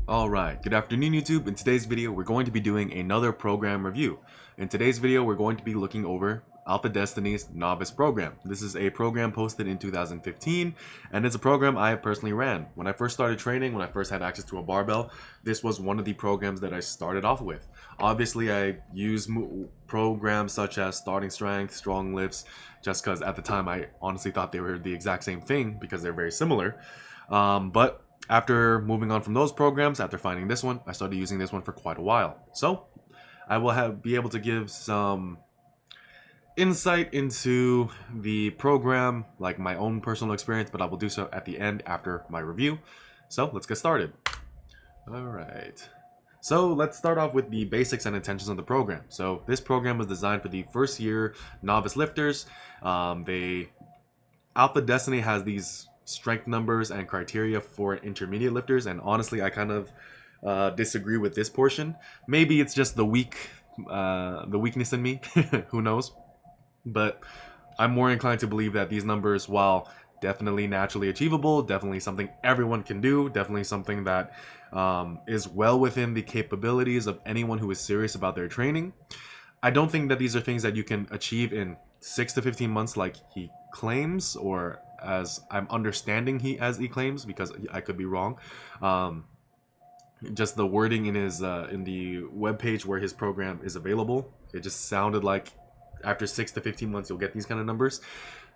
Alright, good afternoon YouTube. In today's video, we're going to be doing another program review. In today's video, we're going to be looking over Alphadestiny's Novice program. This is a program posted in 2015, and it's a program I have personally ran. When I first started training, when I first had access to a barbell, this was one of the programs that I started off with. Obviously, I use programs such as starting strength, strong lifts, just because at the time I honestly thought they were the exact same thing because they're very similar. But after moving on from those programs, after finding this one, I started using this one for quite a while. So I will be able to give some insight into the program, like my own personal experience, but I will do so at the end after my review. So let's get started. Alright. So let's start off with the basics and intentions of the program. So this program was designed for the first year novice lifters. Alphadestiny has these strength numbers and criteria for intermediate lifters, and honestly I kind of disagree with this portion. Maybe it's just the weakness in me. Who knows? But I'm more inclined to believe that these numbers, while definitely naturally achievable, definitely something everyone can do, definitely something that is well within the capabilities of anyone who is serious about their training, I don't think that these are things that you can achieve in 6 to 15 months like he claims, or as I'm understanding he claims, because I could be wrong. Just the wording in his in the webpage where his program is available, it just sounded like after 6 to 15 months you'll get these kind of numbers.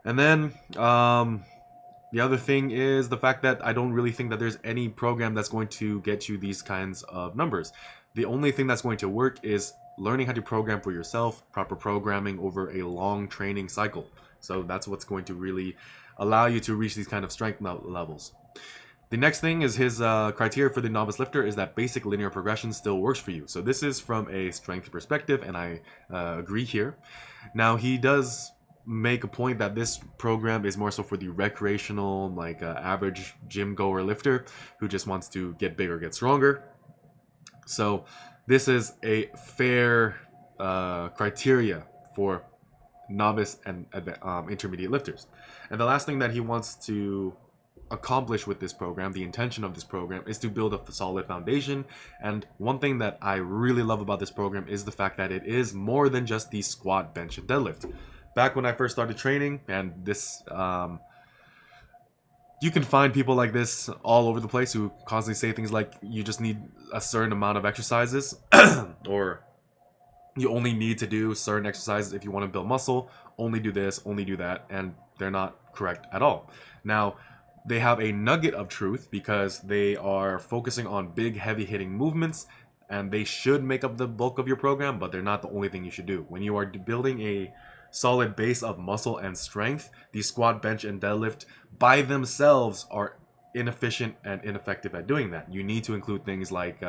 And then the other thing is the fact that I don't really think that there's any program that's going to get you these kinds of numbers. The only thing that's going to work is learning how to program for yourself, proper programming over a long training cycle. So that's what's going to really allow you to reach these kind of strength levels. The next thing is his criteria for the novice lifter is that basic linear progression still works for you. So this is from a strength perspective, and I agree here. Now he does make a point that this program is more so for the recreational, like average gym goer lifter who just wants to get bigger, get stronger. So this is a fair criteria for novice and intermediate lifters. And the last thing that he wants to accomplish with this program, the intention of this program, is to build a solid foundation. And one thing that I really love about this program is the fact that it is more than just the squat, bench, and deadlift. Back when I first started training, and this you can find people like this all over the place who constantly say things like you just need a certain amount of exercises or you only need to do certain exercises if you want to build muscle, only do this, only do that, and they're not correct at all. Now, they have a nugget of truth because they are focusing on big, heavy-hitting movements, and they should make up the bulk of your program, but they're not the only thing you should do. When you are building a solid base of muscle and strength, the squat, bench, and deadlift by themselves are inefficient and ineffective at doing that. You need to include things like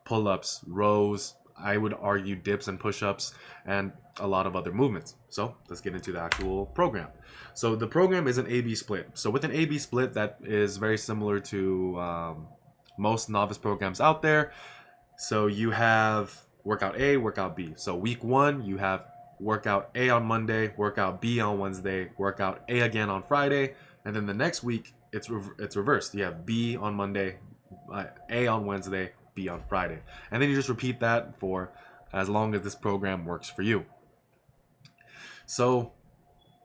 pull-ups, rows, I would argue dips and push-ups, and a lot of other movements. So let's get into the actual program. So the program is an A-B split. So with an A-B split, that is very similar to most novice programs out there. So you have workout A, workout B. So week 1, you have workout A on Monday, workout B on Wednesday, workout A again on Friday, and then the next week it's reversed. You have B on Monday, A on Wednesday, B on Friday. And then you just repeat that for as long as this program works for you. So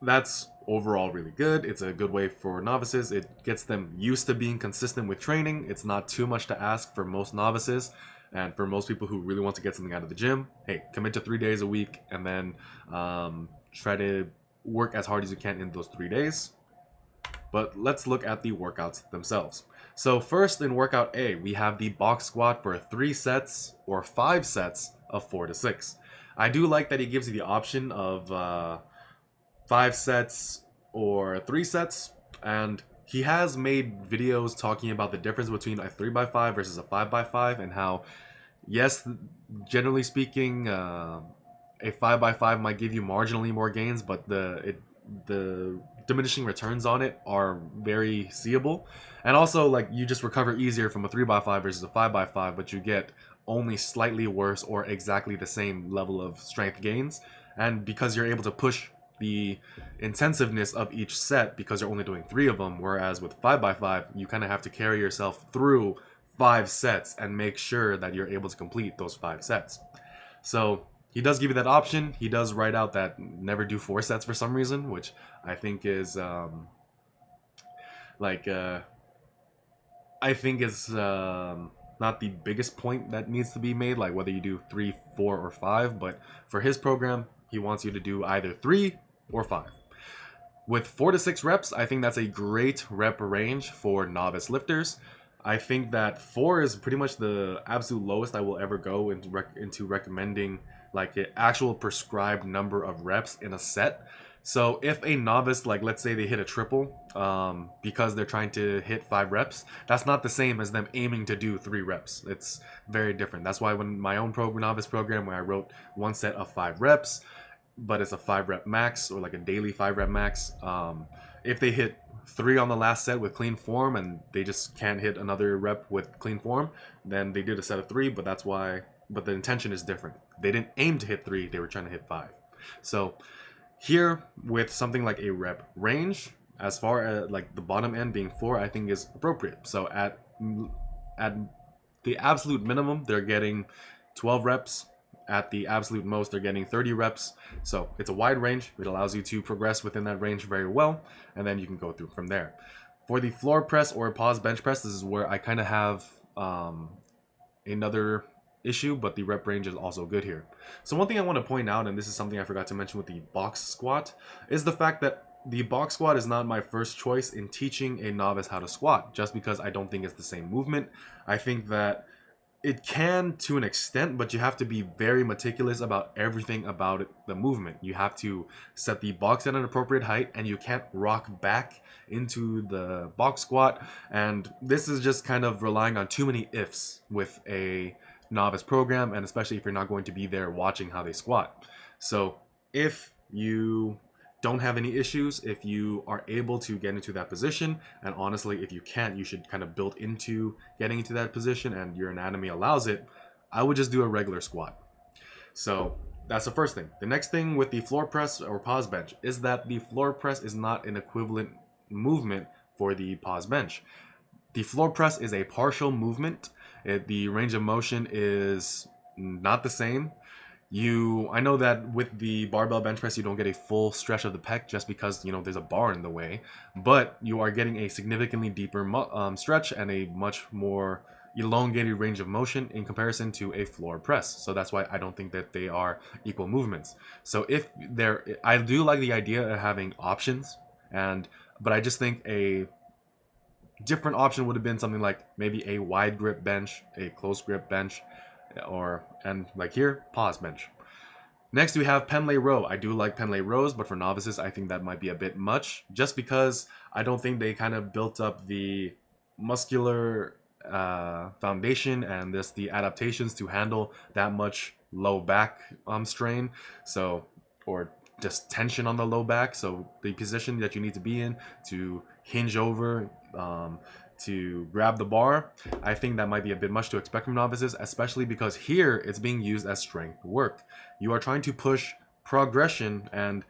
that's overall really good. It's a good way for novices. It gets them used to being consistent with training. It's not too much to ask for most novices. And for most people who really want to get something out of the gym, hey, commit to 3 days a week and then try to work as hard as you can in those 3 days. But let's look at the workouts themselves. So first, in workout A, we have the box squat for 3 sets or 5 sets of 4 to 6. I do like that he gives you the option of 5 sets or 3 sets, and he has made videos talking about the difference between a 3x5 versus a 5x5 and how, yes, generally speaking, a 5x5 might give you marginally more gains, but the diminishing returns on it are very seeable. And also, like, you just recover easier from a 3x5 versus a 5x5, but you get only slightly worse or exactly the same level of strength gains. And because you're able to push the intensiveness of each set because you're only doing 3 of them, whereas with 5x5 you kind of have to carry yourself through 5 sets and make sure that you're able to complete those 5 sets. So he does give you that option. He does write out that never do 4 sets for some reason, which I think is like I think is not the biggest point that needs to be made, like whether you do 3, 4, or 5. But for his program, he wants you to do either 3 or 5. With 4 to 6 reps, I think that's a great rep range for novice lifters. I think that 4 is pretty much the absolute lowest I will ever go into recommending like an actual prescribed number of reps in a set. So if a novice, like let's say they hit a triple because they're trying to hit 5 reps, that's not the same as them aiming to do 3 reps. It's very different. That's why when my own novice program, where I wrote one set of 5 reps, but it's a 5 rep max, or like a daily 5 rep max, if they hit 3 on the last set with clean form and they just can't hit another rep with clean form, then they did a set of 3, but that's why, but the intention is different. They didn't aim to hit 3, they were trying to hit 5. So here with something like a rep range, as far as like the bottom end being 4, I think is appropriate. So at the absolute minimum, they're getting 12 reps. At the absolute most, they're getting 30 reps. So it's a wide range. It allows you to progress within that range very well, and then you can go through from there. For the floor press or pause bench press, this is where I kind of have another issue, but the rep range is also good here. So one thing I want to point out, and this is something I forgot to mention with the box squat, is the fact that the box squat is not my first choice in teaching a novice how to squat, just because I don't think it's the same movement. I think that it can to an extent, but you have to be very meticulous about everything about it, the movement. You have to set the box at an appropriate height, and you can't rock back into the box squat. And this is just kind of relying on too many ifs with a novice program, and especially if you're not going to be there watching how they squat. So if you don't have any issues, if you are able to get into that position, and honestly, if you can't, you should kind of build into getting into that position and your anatomy allows it, I would just do a regular squat. So that's the first thing. The next thing with the floor press or pause bench is that the floor press is not an equivalent movement for the pause bench. The floor press is a partial movement. The range of motion is not the same. I know that with the barbell bench press, you don't get a full stretch of the pec just because, there's a bar in the way, but you are getting a significantly deeper stretch and a much more elongated range of motion in comparison to a floor press. So that's why I don't think that they are equal movements. So I do like the idea of having options, but I just think a different option would have been something like maybe a wide grip bench, a close grip bench, and like here, pause bench. Next we have pen lay row. I do like pen lay rows, but for novices I think that might be a bit much, just because I don't think they kind of built up the muscular foundation and the adaptations to handle that much low back strain, or just tension on the low back. So the position that you need to be in to hinge over, to grab the bar, I think that might be a bit much to expect from novices, especially because here it's being used as strength work. You are trying to push progression and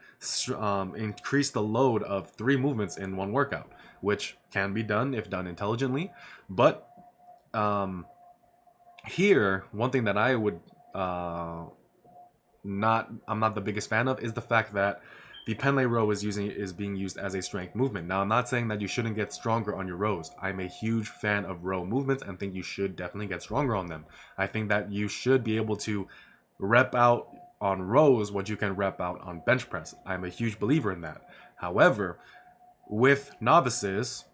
increase the load of 3 movements in one workout, which can be done if done intelligently. But here, one thing that I would I'm not the biggest fan of is the fact that the pen lay row is being used as a strength movement. Now, I'm not saying that you shouldn't get stronger on your rows. I'm a huge fan of row movements and think you should definitely get stronger on them. I think that you should be able to rep out on rows what you can rep out on bench press. I'm a huge believer in that. However, with novices,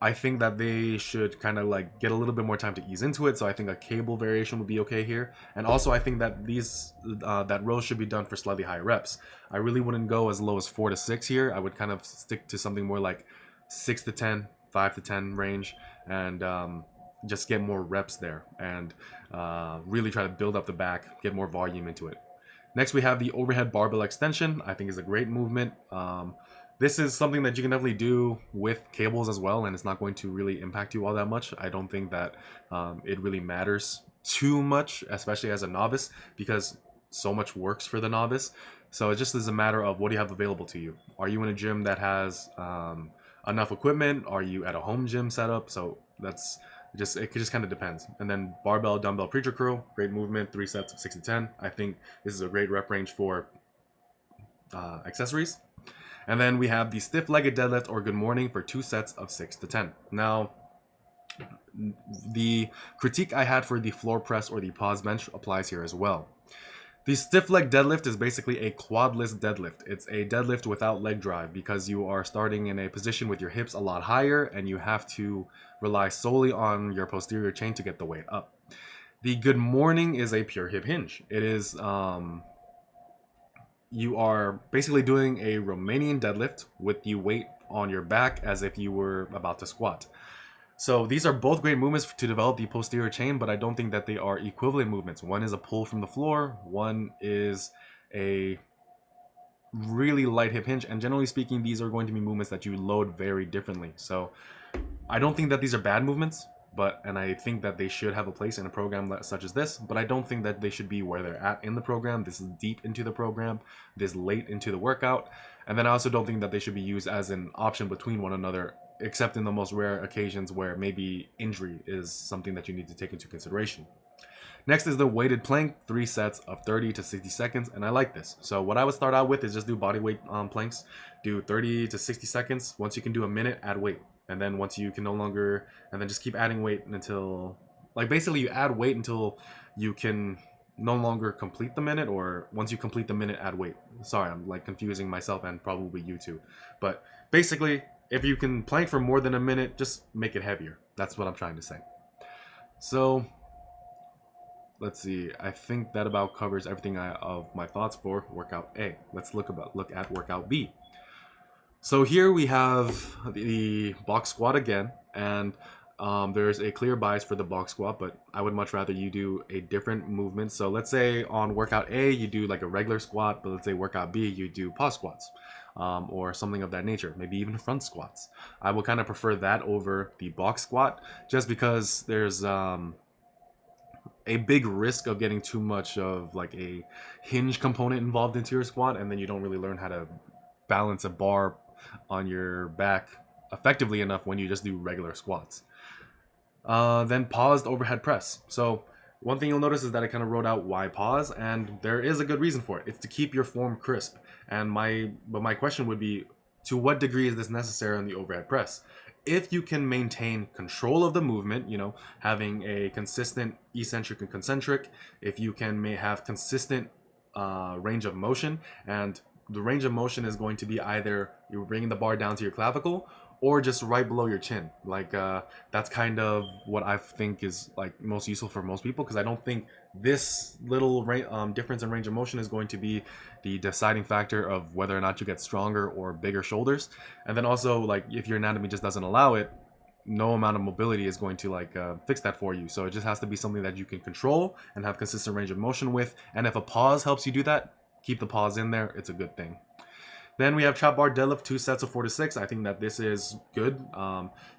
I think that they should kind of like get a little bit more time to ease into it. So I think a cable variation would be okay here. And also I think that that rows should be done for slightly higher reps. I really wouldn't go as low as 4 to 6 here. I would kind of stick to something more like 6 to 10, 5 to 10 range, and just get more reps there and really try to build up the back, get more volume into it. Next we have the overhead barbell extension. I think is a great movement. This is something that you can definitely do with cables as well, and it's not going to really impact you all that much. I don't think that it really matters too much, especially as a novice, because so much works for the novice. So it just is a matter of what do you have available to you. Are you in a gym that has enough equipment? Are you at a home gym setup? So that's It just kind of depends. And then barbell, dumbbell, preacher curl, great movement, 3 sets of 6 to 10. I think this is a great rep range for accessories. And then we have the stiff-legged deadlift or good morning for 2 sets of 6 to 10. Now, the critique I had for the floor press or the pause bench applies here as well. The stiff leg deadlift is basically a quadless deadlift. It's a deadlift without leg drive because you are starting in a position with your hips a lot higher and you have to rely solely on your posterior chain to get the weight up. The good morning is a pure hip hinge. It is, you are basically doing a Romanian deadlift with the weight on your back as if you were about to squat. So these are both great movements to develop the posterior chain, but I don't think that they are equivalent movements. One is a pull from the floor, one is a really light hip hinge, and generally speaking, these are going to be movements that you load very differently. So I don't think that these are bad movements, and I think that they should have a place in a program such as this, but I don't think that they should be where they're at in the program. This is deep into the program, this late into the workout, and then I also don't think that they should be used as an option between one another, except in the most rare occasions where maybe injury is something that you need to take into consideration. Next is the weighted plank, 3 sets of 30 to 60 seconds, and I like this. So what I would start out with is just do body weight planks, do 30 to 60 seconds. Once you can do a minute, add weight. And then once you can no longer, and then just keep adding weight until, like basically you add weight until you can no longer complete the minute, or once you complete the minute, add weight. Sorry, I'm like confusing myself and probably you too. But basically, if you can plank for more than a minute, just make it heavier. That's what I'm trying to say. So let's see. I think that about covers everything of my thoughts for workout A. Let's look at workout B. So here we have the box squat again, and there's a clear bias for the box squat, but I would much rather you do a different movement. So let's say on workout A, you do like a regular squat, but let's say workout B, you do pause squats. Or something of that nature, maybe even front squats. I will kind of prefer that over the box squat, just because there's a big risk of getting too much of like a hinge component involved into your squat, and then you don't really learn how to balance a bar on your back effectively enough when you just do regular squats. Then paused overhead press. So one thing you'll notice is that I kind of wrote out why pause, and there is a good reason for it. It's to keep your form crisp. And my question would be, to what degree is this necessary on the overhead press? If you can maintain control of the movement, having a consistent eccentric and concentric, if you can have consistent range of motion, and the range of motion is going to be either you're bringing the bar down to your clavicle or just right below your chin. Like that's kind of what I think is like most useful for most people, because I don't think this little difference in range of motion is going to be the deciding factor of whether or not you get stronger or bigger shoulders. And then also, like, if your anatomy just doesn't allow it, no amount of mobility is going to fix that for you. So it just has to be something that you can control and have consistent range of motion with. And if a pause helps you do that, keep the pause in there. It's a good thing. Then we have trap bar deadlift, 2 sets of 4 to 6. I think that this is good.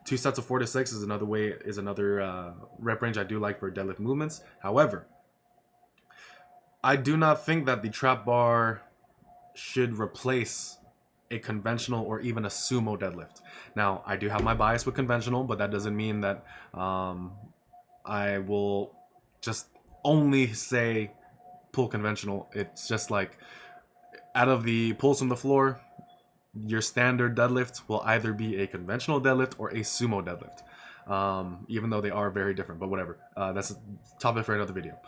2 sets of 4 to 6 is another rep range I do like for deadlift movements. However, I do not think that the trap bar should replace a conventional or even a sumo deadlift. Now, I do have my bias with conventional, but that doesn't mean that I will just only say pull conventional. It's just like, out of the pulls from the floor, your standard deadlift will either be a conventional deadlift or a sumo deadlift, even though they are very different, but whatever. That's a topic for another video.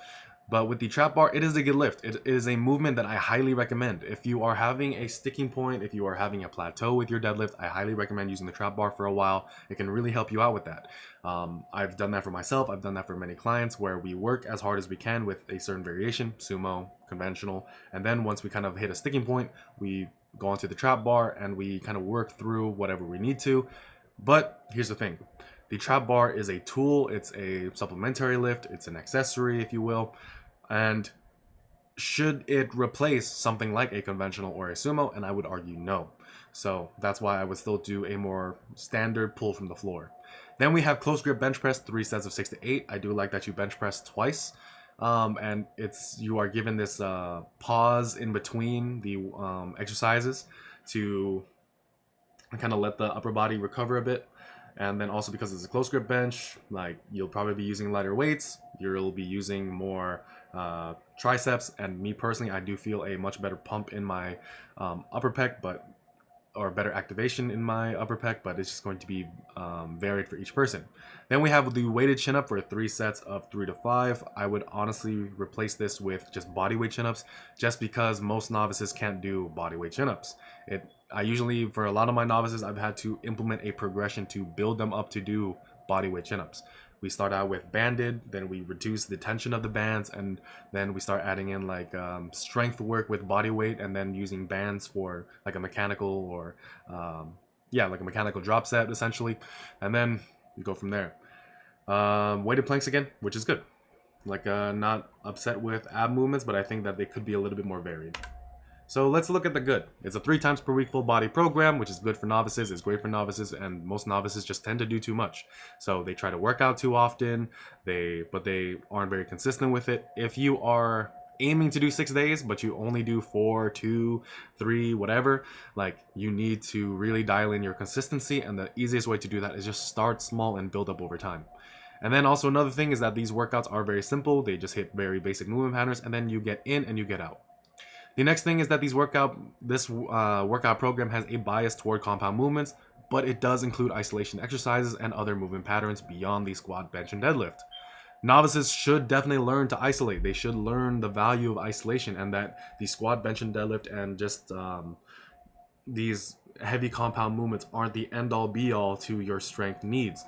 But with the trap bar, it is a good lift. It is a movement that I highly recommend. If you are having a sticking point, if you are having a plateau with your deadlift, I highly recommend using the trap bar for a while. It can really help you out with that. I've done that for myself. I've done that for many clients, where we work as hard as we can with a certain variation, sumo, conventional, and then once we kind of hit a sticking point, we go onto the trap bar and we kind of work through whatever we need to. But here's the thing. The trap bar is a tool, it's a supplementary lift, it's an accessory, if you will, and should it replace something like a conventional or a sumo? And I would argue no. So that's why I would still do a more standard pull from the floor. Then we have close grip bench press, 3 sets of 6 to 8. I do like that you bench press twice, and you are given this pause in between the exercises to kind of let the upper body recover a bit. And then also because it's a close grip bench, like you'll probably be using lighter weights, you'll be using more triceps, and me personally, I do feel a much better pump in my upper pec, or better activation in my upper pec, but it's just going to be varied for each person. Then we have the weighted chin up for 3 sets of 3 to 5. I would honestly replace this with just body weight chin ups, just because most novices can't do body weight chin ups. I usually, for a lot of my novices, I've had to implement a progression to build them up to do body weight chin ups. We start out with banded, then we reduce the tension of the bands, and then we start adding in like strength work with body weight, and then using bands for like a mechanical or like a mechanical drop set essentially, and then we go from there. Weighted planks again, which is good. Like not upset with ab movements, but I think that they could be a little bit more varied. So let's look at the good. It's a 3 times per week full body program, which is good for novices. It's great for novices, and most novices just tend to do too much. So they try to work out too often, but they aren't very consistent with it. If you are aiming to do 6 days, but you only do 4, 2, 3, whatever, like you need to really dial in your consistency, and the easiest way to do that is just start small and build up over time. And then also another thing is that these workouts are very simple. They just hit very basic movement patterns, and then you get in and you get out. The next thing is that this workout program has a bias toward compound movements, but it does include isolation exercises and other movement patterns beyond the squat, bench, and deadlift. Novices should definitely learn to isolate. They should learn the value of isolation, and that the squat, bench, and deadlift and just these heavy compound movements aren't the end-all be-all to your strength needs.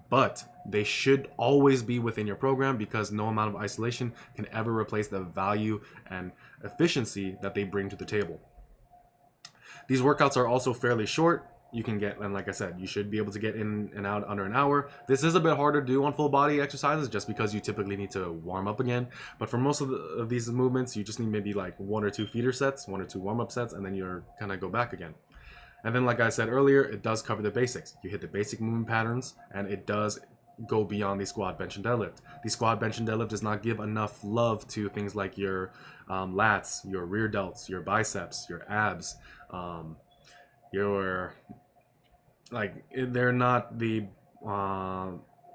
But they should always be within your program, because no amount of isolation can ever replace the value and efficiency that they bring to the table. These workouts are also fairly short. You can get, and like I said, you should be able to get in and out under an hour. This is a bit harder to do on full body exercises just because you typically need to warm up again. But for most of these movements, you just need maybe like 1 or 2 feeder sets, 1 or 2 warm-up sets, and then you're kind of go back again. And then, like I said earlier, it does cover the basics. You hit the basic movement patterns, and it does go beyond the squat, bench, and deadlift. The squat, bench, and deadlift does not give enough love to things like your lats, your rear delts, your biceps, your abs. They're not the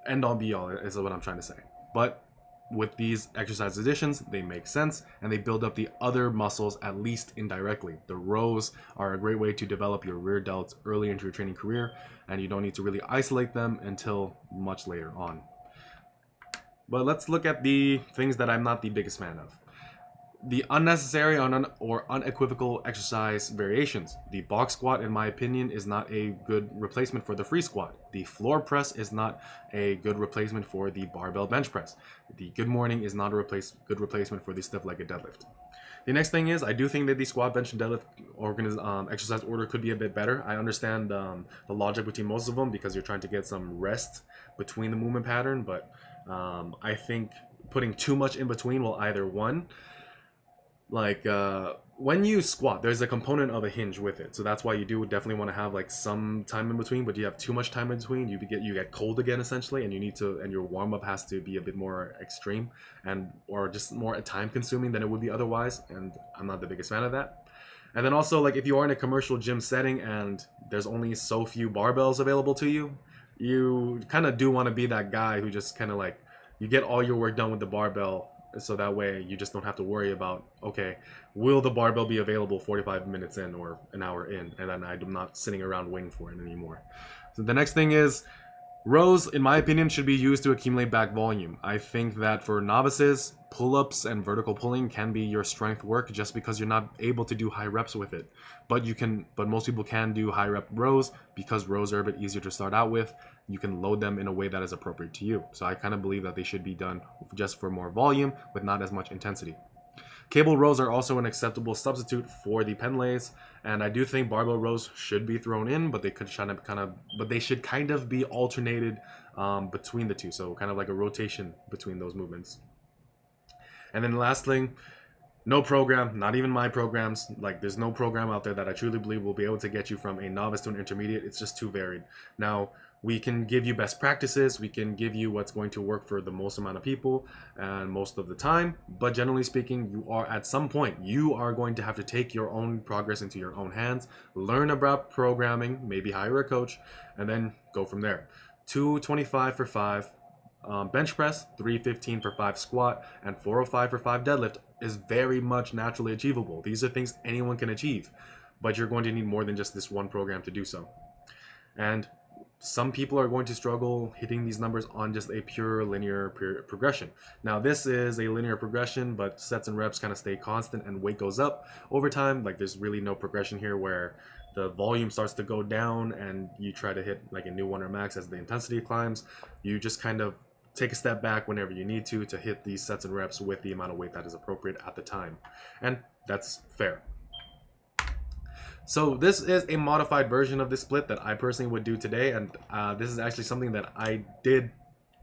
end-all be-all, is what I'm trying to say. But with these exercise additions, they make sense, and they build up the other muscles, at least indirectly. The rows are a great way to develop your rear delts early into your training career, and you don't need to really isolate them until much later on. But let's look at the things that I'm not the biggest fan of. The unnecessary or unequivocal exercise variations. The box squat, in my opinion, is not a good replacement for the free squat. The floor press is not a good replacement for the barbell bench press. The good morning is not a good replacement for the stiff-legged deadlift. The next thing is, I do think that the squat, bench, and deadlift exercise order could be a bit better. I understand the logic between most of them, because you're trying to get some rest between the movement pattern, but I think putting too much in between will either, one, when you squat, there's a component of a hinge with it, so that's why you do definitely want to have like some time in between. But you have too much time in between, you get cold again essentially, and your warm-up has to be a bit more extreme or just more time consuming than it would be otherwise, and I'm not the biggest fan of that. And then also, like, if you are in a commercial gym setting and there's only so few barbells available to you, you kind of do want to be that guy who just kind of like, you get all your work done with the barbell, so that way you just don't have to worry about, okay, will the barbell be available 45 minutes in or an hour in, and then I'm not sitting around waiting for it anymore. So the next thing is, rows, in my opinion, should be used to accumulate back volume. I think that for novices, pull-ups and vertical pulling can be your strength work, just because you're not able to do high reps with it. But most people can do high rep rows, because rows are a bit easier to start out with. You can load them in a way that is appropriate to you. So I kind of believe that they should be done just for more volume with not as much intensity. Cable rows are also an acceptable substitute for the pen lays, and I do think barbell rows should be thrown in, but they should kind of be alternated between the two, so kind of like a rotation between those movements. And then the last thing, no program, not even my programs, like there's no program out there that I truly believe will be able to get you from a novice to an intermediate. It's just too varied. Now, we can give you best practices, we can give you what's going to work for the most amount of people and most of the time, but generally speaking, at some point, you are going to have to take your own progress into your own hands, learn about programming, maybe hire a coach, and then go from there. 225 for 5 bench press, 315 for 5 squat, and 405 for 5 deadlift is very much naturally achievable. These are things anyone can achieve, but you're going to need more than just this one program to do so. And some people are going to struggle hitting these numbers on just a pure linear progression. Now, this is a linear progression, but sets and reps kind of stay constant and weight goes up over time. Like, there's really no progression here where the volume starts to go down and you try to hit like a new one or max as the intensity climbs. You just kind of take a step back whenever you need to hit these sets and reps with the amount of weight that is appropriate at the time. And that's fair. So this is a modified version of this split that I personally would do today, and this is actually something that I did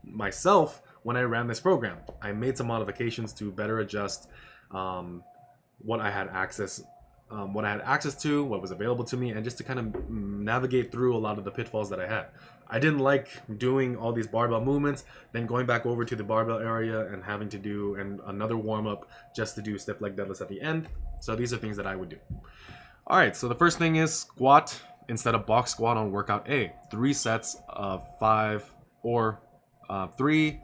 myself when I ran this program. I made some modifications to better adjust what I had access to, what was available to me, and just to kind of navigate through a lot of the pitfalls that I had. I didn't like doing all these barbell movements, then going back over to the barbell area and having to do another warm-up just to do stiff leg deadlifts at the end. So these are things that I would do. All right, so the first thing is squat instead of box squat on workout A. 3 sets of 5 or 3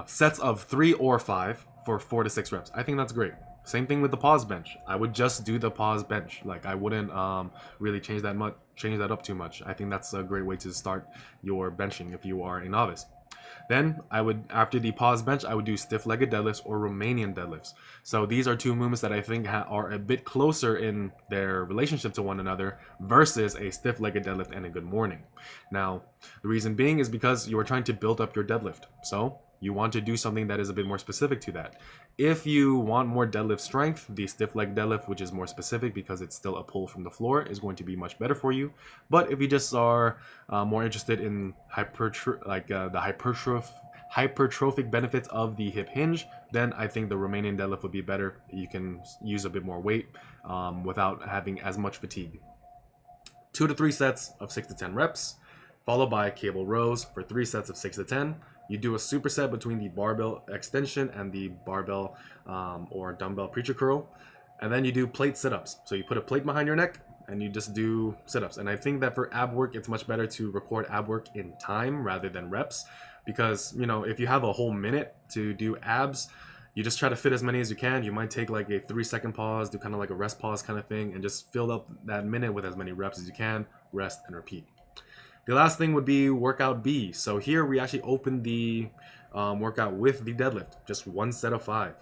sets of 3 or 5 for 4 to 6 reps. I think that's great. Same thing with the pause bench. I would just do the pause bench. Like, I wouldn't really change that up too much. I think that's a great way to start your benching if you are a novice. Then I would, after the pause bench, I would do stiff-legged deadlifts or Romanian deadlifts. So these are two movements that I think are a bit closer in their relationship to one another versus a stiff-legged deadlift and a good morning. Now, the reason being is because you are trying to build up your deadlift. So you want to do something that is a bit more specific to that. If you want more deadlift strength, the stiff leg deadlift, which is more specific because it's still a pull from the floor, is going to be much better for you. But if you just are more interested in the hypertrophic benefits of the hip hinge, then I think the Romanian deadlift would be better. You can use a bit more weight without having as much fatigue. 2 to 3 sets of 6 to 10 reps, followed by cable rows for 3 sets of 6 to 10. You do a superset between the barbell extension and the barbell or dumbbell preacher curl. And then you do plate sit-ups. So you put a plate behind your neck and you just do sit-ups. And I think that for ab work, it's much better to record ab work in time rather than reps. Because, you know, if you have a whole minute to do abs, you just try to fit as many as you can. You might take like a 3-second pause, do kind of like a rest pause kind of thing, and just fill up that minute with as many reps as you can, rest and repeat. The last thing would be workout B. So here we actually open the workout with the deadlift, just 1 set of 5.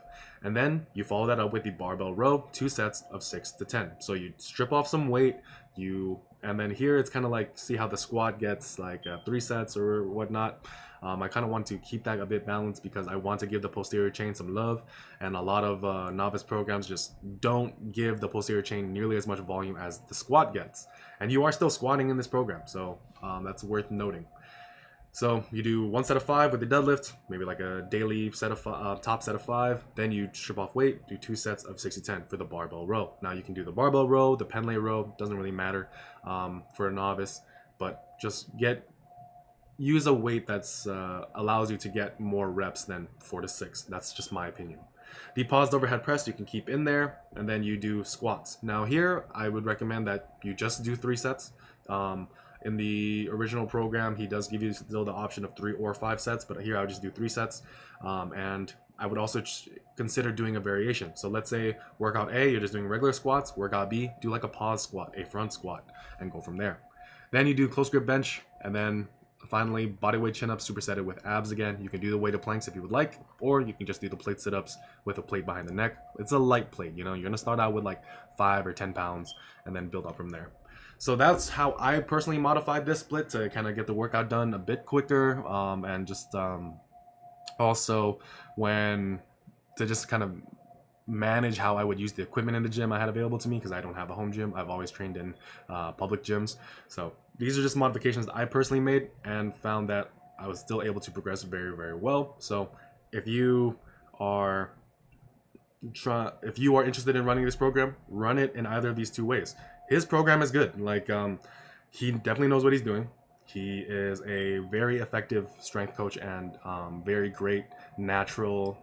And then you follow that up with the barbell row, 2 sets of 6 to 10. So you strip off some weight, and then here it's kind of like, see how the squat gets like 3 sets or whatnot. I kind of want to keep that a bit balanced because I want to give the posterior chain some love, and a lot of novice programs just don't give the posterior chain nearly as much volume as the squat gets. And you are still squatting in this program, so that's worth noting. So you do 1 set of 5 with the deadlift, maybe like a daily set of top set of 5. Then you strip off weight, do 2 sets of 6 to 10 for the barbell row. Now you can do the barbell row, the pen lay row, doesn't really matter for a novice, but just use a weight that's allows you to get more reps than 4 to 6. That's just my opinion. The paused overhead press you can keep in there, and then you do squats. Now here, I would recommend that you just do 3 sets. In the original program, he does give you still the option of 3 or 5 sets, but here I would just do 3 sets. And I would also consider doing a variation. So let's say workout A, you're just doing regular squats. Workout B, do like a pause squat, a front squat, and go from there. Then you do close grip bench, and then finally bodyweight chin-ups supersetted with abs again. You can do the weighted planks if you would like, or you can just do the plate sit-ups with a plate behind the neck. It's a light plate, you know, you're gonna start out with like 5 or 10 pounds and then build up from there. So that's how I personally modified this split to kind of get the workout done a bit quicker, and just also to just kind of manage how I would use the equipment in the gym I had available to me, because I don't have a home gym. I've always trained in public gyms. So these are just modifications that I personally made and found that I was still able to progress very, very well. So if you are interested in running this program, run it in either of these 2 ways. His program is good. Like, he definitely knows what he's doing. He is a very effective strength coach and very great natural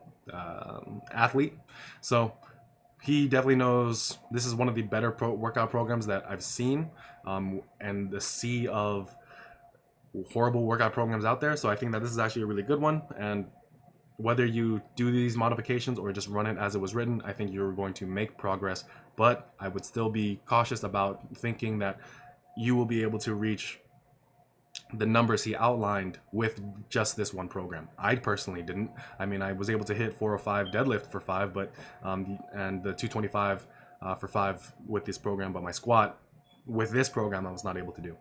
athlete. So he definitely knows this is one of the better workout programs that I've seen. And the sea of horrible workout programs out there. So I think that this is actually a really good one. And whether you do these modifications or just run it as it was written, I think you're going to make progress. But I would still be cautious about thinking that you will be able to reach the numbers he outlined with just this one program. I personally didn't. I mean, I was able to hit 405 deadlift for 5, but and the 225 for 5 with this program, but my squat with this program I was not able to do.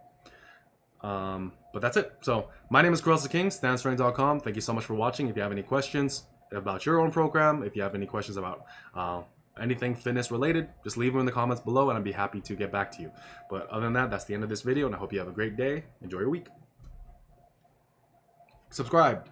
But that's it. So my name is Carlos the King, standstrength.com. Thank you so much for watching. If you have any questions about your own program, if you have any questions about anything fitness related, just leave them in the comments below and I'd be happy to get back to you. But other than that, that's the end of this video, and I hope you have a great day. Enjoy your week. Subscribe.